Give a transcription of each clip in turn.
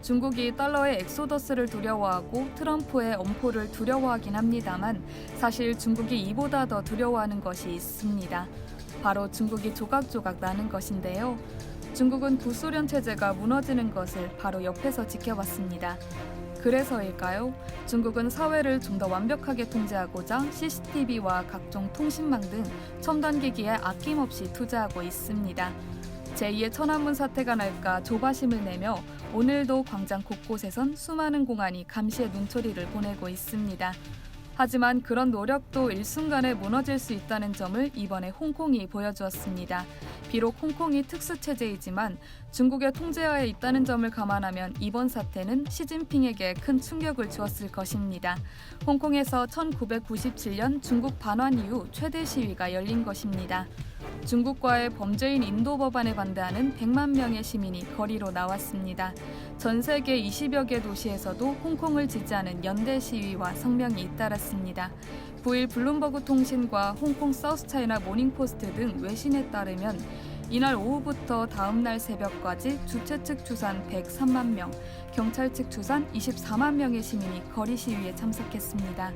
중국이 달러의 엑소더스를 두려워하고 트럼프의 엄포를 두려워하긴 합니다만 사실 중국이 이보다 더 두려워하는 것이 있습니다. 바로 중국이 조각조각 나는 것인데요. 중국은 구소련 체제가 무너지는 것을 바로 옆에서 지켜봤습니다. 그래서일까요? 중국은 사회를 좀 더 완벽하게 통제하고자 CCTV와 각종 통신망 등 첨단 기기에 아낌없이 투자하고 있습니다. 제2의 천안문 사태가 날까 조바심을 내며 오늘도 광장 곳곳에선 수많은 공안이 감시의 눈초리를 보내고 있습니다. 하지만 그런 노력도 일순간에 무너질 수 있다는 점을 이번에 홍콩이 보여주었습니다. 비록 홍콩이 특수체제이지만 중국의 통제하에 있다는 점을 감안하면 이번 사태는 시진핑에게 큰 충격을 주었을 것입니다. 홍콩에서 1997년 중국 반환 이후 최대 시위가 열린 것입니다. 중국과의 범죄인 인도 법안에 반대하는 100만 명의 시민이 거리로 나왔습니다. 전 세계 20여 개 도시에서도 홍콩을 지지하는 연대 시위와 성명이 잇따랐습니다. 9일 블룸버그 통신과 홍콩 사우스차이나 모닝포스트 등 외신에 따르면 이날 오후부터 다음 날 새벽까지 주최 측 추산 103만 명, 경찰 측 추산 24만 명의 시민이 거리 시위에 참석했습니다.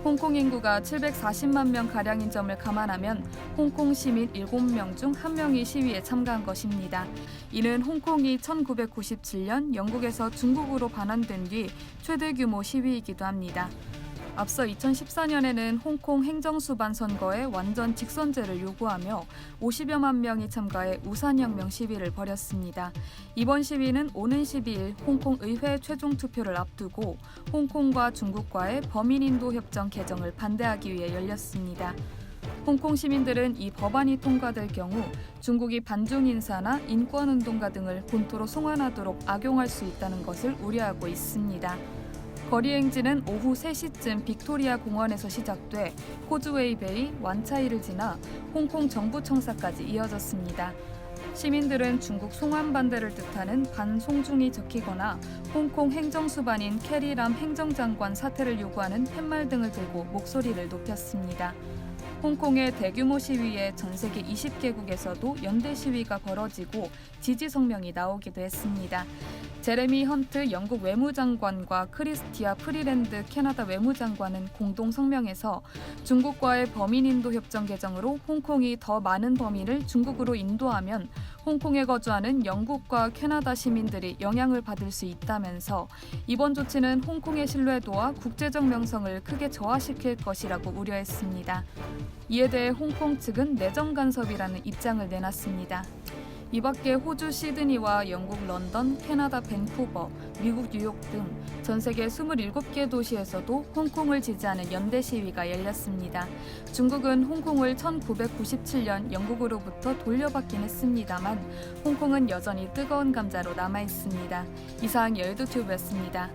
홍콩 인구가 740만 명가량인 점을 감안하면 홍콩 시민 7명 중 1명이 시위에 참가한 것입니다. 이는 홍콩이 1997년 영국에서 중국으로 반환된 뒤 최대 규모 시위이기도 합니다. 앞서 2014년에는 홍콩 행정수반 선거에 완전 직선제를 요구하며 50여만 명이 참가해 우산혁명 시위를 벌였습니다. 이번 시위는 오는 12일 홍콩 의회 최종 투표를 앞두고 홍콩과 중국과의 범인인도 협정 개정을 반대하기 위해 열렸습니다. 홍콩 시민들은 이 법안이 통과될 경우 중국이 반중 인사나 인권운동가 등을 본토로 송환하도록 악용할 수 있다는 것을 우려하고 있습니다. 거리 행진은 오후 3시쯤 빅토리아 공원에서 시작돼 코즈웨이 베이, 완차이를 지나 홍콩 정부 청사까지 이어졌습니다. 시민들은 중국 송환 반대를 뜻하는 반송중이 적히거나 홍콩 행정수반인 캐리람 행정장관 사퇴를 요구하는 팻말 등을 들고 목소리를 높였습니다. 홍콩의 대규모 시위에 전 세계 20개국에서도 연대 시위가 벌어지고 지지 성명이 나오기도 했습니다. 제레미 헌트 영국 외무장관과 크리스티아 프리랜드 캐나다 외무장관은 공동 성명에서 중국과의 범인인도 협정 개정으로 홍콩이 더 많은 범인을 중국으로 인도하면 홍콩에 거주하는 영국과 캐나다 시민들이 영향을 받을 수 있다면서 이번 조치는 홍콩의 신뢰도와 국제적 명성을 크게 저하시킬 것이라고 우려했습니다. 이에 대해 홍콩 측은 내정 간섭이라는 입장을 내놨습니다. 이 밖에 호주 시드니와 영국 런던, 캐나다 밴쿠버, 미국 뉴욕 등 전 세계 27개 도시에서도 홍콩을 지지하는 연대 시위가 열렸습니다. 중국은 홍콩을 1997년 영국으로부터 돌려받긴 했습니다만 홍콩은 여전히 뜨거운 감자로 남아 있습니다. 이상 여의도튜브였습니다.